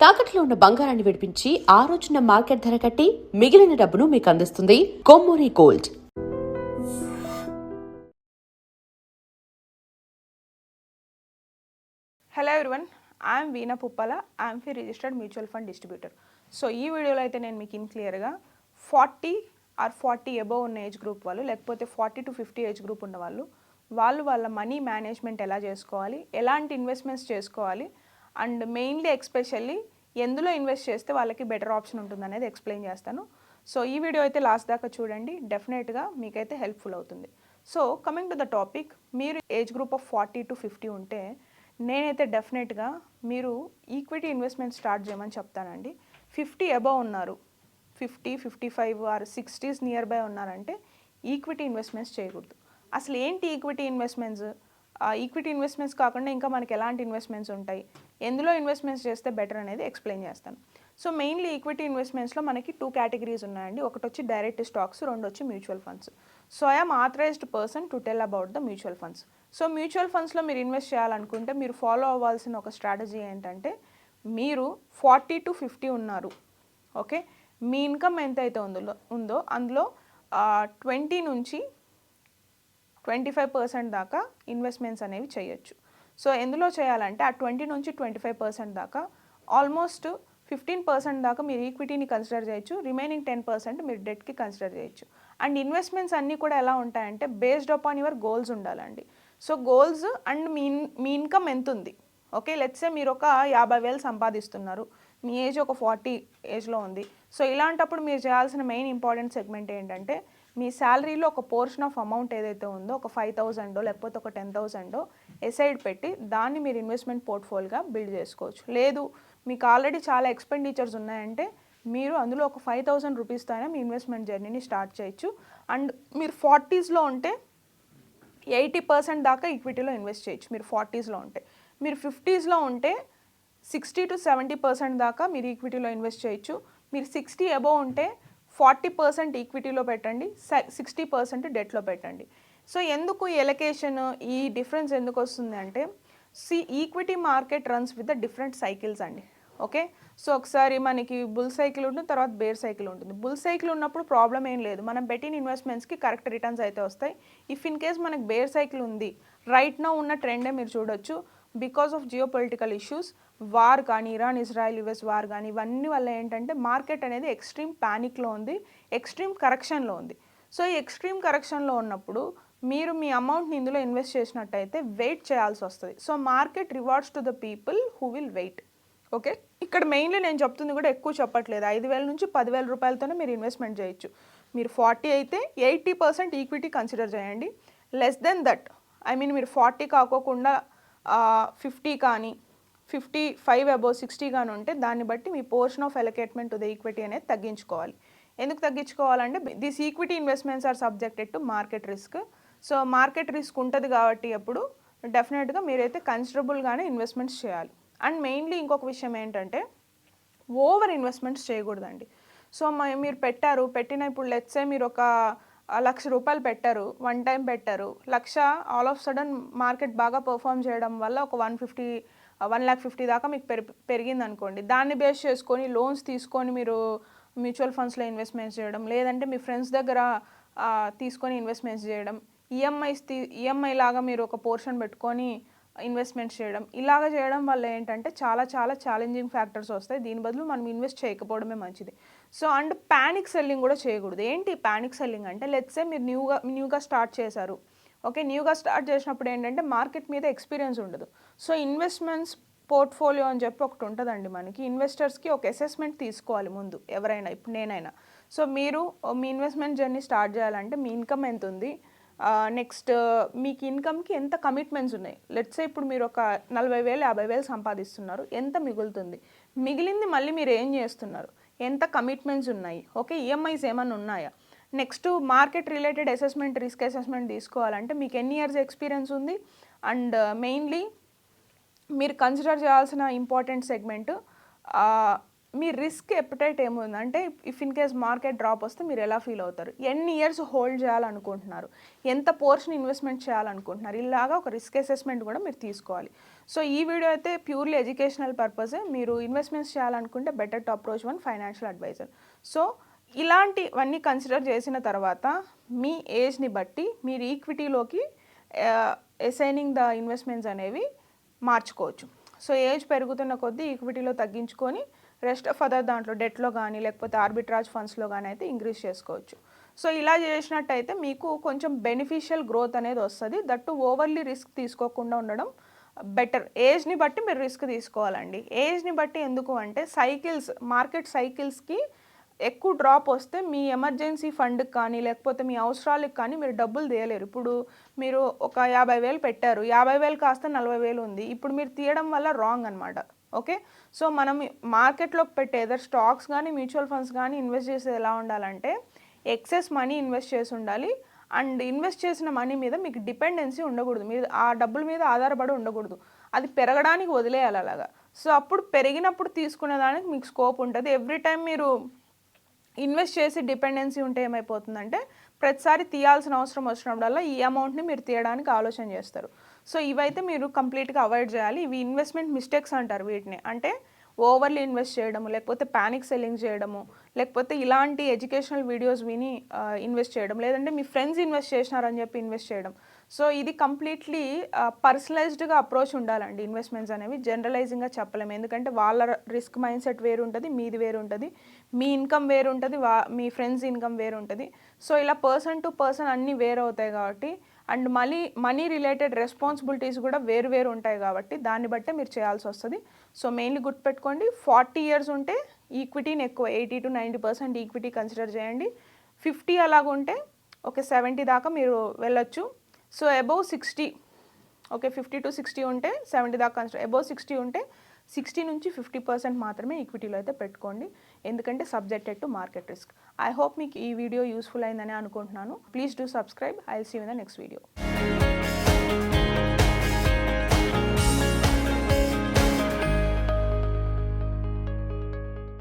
తాకట్లో ఉన్న బంగారాన్ని విడిపించి ఆ రోజున మార్కెట్ ధర కట్టి మిగిలిన డబ్బును మీకు అందిస్తుంది Kommuri gold. Hello everyone, I'm veena Puppala. I'm fee registered mutual fund distributor. So ఈ వీడియోలో అయితే నేను మీకు క్లియర్గా 40 అబోవ్ ఉన్న ఏజ్ గ్రూప్ వాళ్ళు, లేకపోతే 40 to 50 ఏజ్ గ్రూప్ ఉన్న వాళ్ళ మనీ మేనేజ్మెంట్ ఎలా చేసుకోవాలి, ఎలాంటి ఇన్వెస్ట్మెంట్స్ చేసుకోవాలి, అండ్ మెయిన్లీ ఎక్స్పెషల్లీ ఎందులో ఇన్వెస్ట్ చేస్తే వాళ్ళకి బెటర్ ఆప్షన్ ఉంటుంది అనేది ఎక్స్ప్లెయిన్ చేస్తాను. సో ఈ వీడియో అయితే లాస్ట్ దాకా చూడండి, డెఫినెట్గా మీకైతే హెల్ప్ఫుల్ అవుతుంది. So coming to the topic, మీరు ఏజ్ గ్రూప్ ఆఫ్ 40 to 50 ఉంటే నేనైతే డెఫినెట్గా మీరు ఈక్విటీ ఇన్వెస్ట్మెంట్ స్టార్ట్ చేయమని చెప్తానండి. 50 అబవ్ ఉన్నారు, 50, 55 ఆర్ 60s నియర్ బై ఉన్నారంటే ఈక్విటీ ఇన్వెస్ట్మెంట్స్ చేయకూడదు. అసలు ఏంటి ఈక్విటీ ఇన్వెస్ట్మెంట్స్? ఈక్విటీ ఇన్వెస్ట్మెంట్స్ కాకుండా ఇంకా మనకి ఎలాంటి ఇన్వెస్ట్మెంట్స్ ఉంటాయి, ఎందులో ఇన్వెస్ట్మెంట్స్ చేస్తే బెటర్ అనేది ఎక్స్ప్లెయిన్ చేస్తాను. సో మెయిన్లీ ఈక్విటీ ఇన్వెస్ట్మెంట్స్లో మనకి 2 కేటగిరీస్ ఉన్నాయండి. ఒకటి వచ్చి డైరెక్ట్ స్టాక్స్, రెండు వచ్చి mutual funds. So I'm authorised person to tell about the mutual funds. So mutual ఫండ్స్లో మీరు ఇన్వెస్ట్ చేయాలనుకుంటే మీరు ఫాలో అవ్వాల్సిన ఒక స్ట్రాటజీ ఏంటంటే, మీరు 40 to 50 ఉన్నారు, ఓకే, మీ ఇన్కమ్ ఎంతైతే ఉందో అందులో 20 నుంచి 25% దాకా ఇన్వెస్ట్మెంట్స్ అనేవి చేయొచ్చు. సో ఎందులో చేయాలంటే ఆ 20 నుంచి 25% దాకా ఆల్మోస్ట్ 15% దాకా మీరు ఈక్విటీని కన్సిడర్ చేయొచ్చు, రిమైనింగ్ 10% మీరు డెట్కి కన్సిడర్ చేయొచ్చు. అండ్ ఇన్వెస్ట్మెంట్స్ అన్నీ కూడా ఎలా ఉంటాయంటే బేస్డ్ అపాన్ యువర్ గోల్స్ ఉండాలండి. So goals and me income ఎంత ఉంది, ఓకే, లెట్సే మీరు ఒక 50,000 సంపాదిస్తున్నారు, మీ ఏజ్ ఒక 40 ఏజ్లో ఉంది. సో ఇలాంటప్పుడు మీరు చేయాల్సిన మెయిన్ ఇంపార్టెంట్ సెగ్మెంట్ ఏంటంటే, మీ శాలరీలో ఒక పోర్షన్ ఆఫ్ అమౌంట్ ఏదైతే ఉందో, ఒక 5,000 లేకపోతే ఒక 10,000 ఎసైడ్ పెట్టి దాన్ని మీరు ఇన్వెస్ట్మెంట్ పోర్ట్ఫోలియోగా బిల్డ్ చేసుకోవచ్చు. లేదు మీకు ఆల్రెడీ చాలా ఎక్స్పెండిచర్స్ ఉన్నాయంటే మీరు అందులో ఒక 5,000 రూపీస్తో అయినా మీ ఇన్వెస్ట్మెంట్ జర్నీని స్టార్ట్ చేయొచ్చు. అండ్ మీరు 40స్లో ఉంటే 80% దాకా ఈక్విటీలో ఇన్వెస్ట్ చేయొచ్చు మీరు 40స్లో ఉంటే. మీరు 50స్లో ఉంటే 60 to 70% దాకా మీరు ఈక్విటీలో ఇన్వెస్ట్ చేయొచ్చు. మీరు 60 అబోవ్ ఉంటే 40% ఈక్విటీలో పెట్టండి, 60% డెట్లో పెట్టండి. సో ఎందుకు ఈ ఎలకేషన్, ఈ డిఫరెన్స్ ఎందుకు వస్తుంది అంటే, equity market runs with the different cycles అండి, ఓకే. సో ఒకసారి మనకి బుల్ సైకిల్ ఉంటుంది, తర్వాత బేర్ సైకిల్ ఉంటుంది. బుల్ సైకిల్ ఉన్నప్పుడు ప్రాబ్లం ఏం లేదు, మనం పెట్టిన ఇన్వెస్ట్మెంట్స్కి కరెక్ట్ రిటర్న్స్ అయితే వస్తాయి. ఇఫ్ ఇన్ కేస్ మనకి బేర్ సైకిల్ ఉంది, రైట్ నౌ ఉన్న ట్రెండే మీరు చూడొచ్చు, because of geo political issues, war కానీ, ఇరాన్ ఇజ్రాయెల్ యుఎస్ వార్ కానీ, ఇవన్నీ వల్ల ఏంటంటే మార్కెట్ అనేది ఎక్స్ట్రీమ్ ప్యానిక్లో ఉంది, ఎక్స్ట్రీమ్ కరెక్షన్లో ఉంది. సో ఈ ఎక్స్ట్రీమ్ కరెక్షన్లో ఉన్నప్పుడు మీరు మీ అమౌంట్ని ఇందులో ఇన్వెస్ట్ చేసినట్టయితే వెయిట్ చేయాల్సి వస్తుంది. So market rewards to the people who will wait, okay. ఇక్కడ మెయిన్లీ నేను చెప్తుంది కూడా ఎక్కువ చెప్పట్లేదు, 5,000 నుంచి 10,000 రూపాయలతోనే మీరు ఇన్వెస్ట్మెంట్ చేయొచ్చు. మీరు 40 అయితే 80% ఈక్విటీ కన్సిడర్ చేయండి. Less than that, I mean మీరు 40 కాకోకుండా 50 కానీ 55 అబోవ్ 60 కానీ ఉంటే దాన్ని బట్టి మీ portion of allocation to the equity అనేది తగ్గించుకోవాలి. ఎందుకు తగ్గించుకోవాలంటే this equity investments are subjected to market risk. So market risk ఉంటుంది కాబట్టి అప్పుడు డెఫినెట్గా మీరైతే కన్సిడరబుల్గానే ఇన్వెస్ట్మెంట్స్ చేయాలి. అండ్ మెయిన్లీ ఇంకొక విషయం ఏంటంటే ఓవర్ ఇన్వెస్ట్మెంట్స్ చేయకూడదండి. సో మీరు పెట్టిన ఇప్పుడు లెట్సే మీరు ఒక 1,00,000 రూపాయలు పెట్టారు, వన్ టైం పెట్టారు, 1,00,000 ఆల్ ఆఫ్ సడన్ మార్కెట్ బాగా పర్ఫామ్ చేయడం వల్ల ఒక 1,50,000 దాకా మీకు పెరిగింది అనుకోండి. దాన్ని బేస్ చేసుకొని లోన్స్ తీసుకొని మీరు మ్యూచువల్ ఫండ్స్లో ఇన్వెస్ట్మెంట్స్ చేయడం, లేదంటే మీ ఫ్రెండ్స్ దగ్గర తీసుకొని ఇన్వెస్ట్మెంట్స్ చేయడం, ఈఎంఐ లాగా మీరు ఒక పోర్షన్ పెట్టుకొని ఇన్వెస్ట్మెంట్స్ చేయడం, ఇలాగ చేయడం వల్ల ఏంటంటే చాలా చాలా ఛాలెంజింగ్ ఫ్యాక్టర్స్ వస్తాయి. దీని బదులు మనం ఇన్వెస్ట్ చేయకపోవడమే మంచిది. సో అండ్ ప్యానిక్ సెల్లింగ్ కూడా చేయకూడదు. ఏంటి ప్యానిక్ సెల్లింగ్ అంటే, లెట్సే మీరు న్యూగా స్టార్ట్ చేశారు, ఓకే. న్యూగా స్టార్ట్ చేసినప్పుడు ఏంటంటే మార్కెట్ మీద ఎక్స్పీరియన్స్ ఉండదు. సో ఇన్వెస్ట్మెంట్స్ పోర్ట్ఫోలియో అని చెప్పి ఒకటి ఉంటుందండి మనకి. ఇన్వెస్టర్స్కి ఒక అసెస్మెంట్ తీసుకోవాలి ముందు ఎవరైనా, ఇప్పుడు నేనైనా. సో మీరు మీ ఇన్వెస్ట్మెంట్ జర్నీ స్టార్ట్ చేయాలంటే మీ ఇన్కమ్ ఎంత ఉంది, నెక్స్ట్ మీకు ఇన్కమ్కి ఎంత కమిట్మెంట్స్ ఉన్నాయి. లెట్సే ఇప్పుడు మీరు ఒక 40,000 50,000 సంపాదిస్తున్నారు, ఎంత మిగులుతుంది, మిగిలింది మళ్ళీ మీరు ఏం చేస్తున్నారు, ఎంత కమిట్మెంట్స్ ఉన్నాయి, ఓకే, ఈఎంఐస్ ఏమైనా ఉన్నాయా. Next market related assessment, risk assessment తీసుకోవాలంటే మీకు ఎన్ని ఇయర్స్ ఎక్స్పీరియన్స్ ఉంది. అండ్ మెయిన్లీ మీరు కన్సిడర్ చేయాల్సిన ఇంపార్టెంట్ సెగ్మెంట్, మీ రిస్క్ ఎపిటైట్ ఏముందంటే, if in case market drop వస్తే మీరు ఎలా ఫీల్ అవుతారు, ఎన్ని ఇయర్స్ హోల్డ్ చేయాలనుకుంటున్నారు, ఎంత పోర్షన్ ఇన్వెస్ట్మెంట్ చేయాలనుకుంటున్నారు, ఇలాగా ఒక రిస్క్ అసెస్మెంట్ కూడా మీరు తీసుకోవాలి. సో ఈ వీడియో అయితే ప్యూర్లీ ఎడ్యుకేషనల్ పర్పసే. మీరు ఇన్వెస్ట్మెంట్స్ చేయాలనుకుంటే better to approach one financial advisor. So ఇలాంటివన్నీ కన్సిడర్ చేసిన తర్వాత మీ ఏజ్ని బట్టి మీరు ఈక్విటీలోకి అసైనింగ్ ద ఇన్వెస్ట్మెంట్స్ అనేవి మార్చుకోవచ్చు. సో ఏజ్ పెరుగుతున్న కొద్దీ ఈక్విటీలో తగ్గించుకొని రెస్ట్ ఆఫ్ అదర్ దాంట్లో డెట్లో కానీ లేకపోతే ఆర్బిట్రాజ్ ఫండ్స్లో కానీ అయితే ఇంక్రీజ్ చేసుకోవచ్చు. సో ఇలా చేసినట్టయితే మీకు కొంచెం బెనిఫిషియల్ గ్రోత్ అనేది వస్తుంది. దట్టు ఓవర్లీ రిస్క్ తీసుకోకుండా ఉండడం బెటర్. ఏజ్ని బట్టి మీరు రిస్క్ తీసుకోవాలండి. ఏజ్ని బట్టి ఎందుకు అంటే సైకిల్స్, మార్కెట్ సైకిల్స్కి ఎక్కువ డ్రాప్ వస్తే మీ ఎమర్జెన్సీ ఫండ్కి కానీ లేకపోతే మీ అవసరాలకు కానీ మీరు డబ్బులు తీయలేరు. ఇప్పుడు మీరు ఒక 50,000 పెట్టారు, 50,000 కాస్త 40,000 ఉంది. ఇప్పుడు మీరు తీయడం వల్ల రాంగ్ అనమాట. ఓకే, సో మనం మార్కెట్లోకి పెట్టే ఏదర్ స్టాక్స్ కానీ మ్యూచువల్ ఫండ్స్ కానీ ఇన్వెస్ట్ చేసేది ఎలా ఉండాలంటే ఎక్సెస్ మనీ ఇన్వెస్ట్ చేసి ఉండాలి. అండ్ ఇన్వెస్ట్ చేసిన మనీ మీద మీకు డిపెండెన్సీ ఉండకూడదు, మీరు ఆ డబ్బుల మీద ఆధారపడి ఉండకూడదు. అది పెరగడానికి వదిలేయాలి అలాగా. సో అప్పుడు పెరిగినప్పుడు తీసుకునేదానికి మీకు స్కోప్ ఉంటుంది. ఎవ్రీ టైం మీరు ఇన్వెస్ట్ చేసి డిపెండెన్సీ ఉంటే ఏమైపోతుందంటే ప్రతిసారి తీయాల్సిన అవసరం వచ్చినప్పుడల్లా ఈ అమౌంట్ని మీరు తీయడానికి ఆలోచన చేస్తారు. సో ఇవైతే మీరు కంప్లీట్గా అవాయిడ్ చేయాలి. ఇవి ఇన్వెస్ట్మెంట్ మిస్టేక్స్ అంటారు వీటిని. అంటే ఓవర్లీ ఇన్వెస్ట్ చేయడము, లేకపోతే ప్యానిక్ సెల్లింగ్ చేయడము, లేకపోతే ఇలాంటి ఎడ్యుకేషనల్ వీడియోస్ విని ఇన్వెస్ట్ చేయడం, లేదంటే మీ ఫ్రెండ్స్ ఇన్వెస్ట్ చేసినారని చెప్పి ఇన్వెస్ట్ చేయడం. సో ఇది కంప్లీట్లీ పర్సనలైజ్డ్గా అప్రోచ్ ఉండాలండి. ఇన్వెస్ట్మెంట్స్ అనేవి జనరలైజింగ్గా చెప్పలేము, ఎందుకంటే వాళ్ళ రిస్క్ మైండ్ సెట్ వేరు ఉంటుంది, మీది వేరు ఉంటుంది, మీ ఇన్కమ్ వేరు ఉంటుంది, మీ ఫ్రెండ్స్ ఇన్కమ్ వేరు ఉంటుంది. సో ఇలా పర్సన్ టు పర్సన్ అన్నీ వేరు అవుతాయి కాబట్టి, అండ్ మనీ రిలేటెడ్ రెస్పాన్సిబిలిటీస్ కూడా వేరు వేరు ఉంటాయి కాబట్టి దాన్ని బట్టే మీరు చేయాల్సి వస్తుంది. సో మెయిన్లీ గుర్తుపెట్టుకోండి, 40 years ఉంటే ఈక్విటీని ఎక్కువ 80 to 90% ఈక్విటీ కన్సిడర్ చేయండి. 50 అలాగుంటే ఓకే 70 దాకా మీరు వెళ్ళొచ్చు. సో అబౌవ్ 60, ఓకే 50 to 60 ఉంటే 70 దాకా కన్సిడర్. అబౌవ్ 60 ఉంటే 60 నుంచి 50% మాత్రమే ఈక్విటీలో అయితే పెట్టుకోండి, ఎందుకంటే subjected to market risk. I hope మీకు ఈ వీడియో యూస్ఫుల్ అయిందని అనుకుంటున్నాను. Please do subscribe. I will see you in the next video.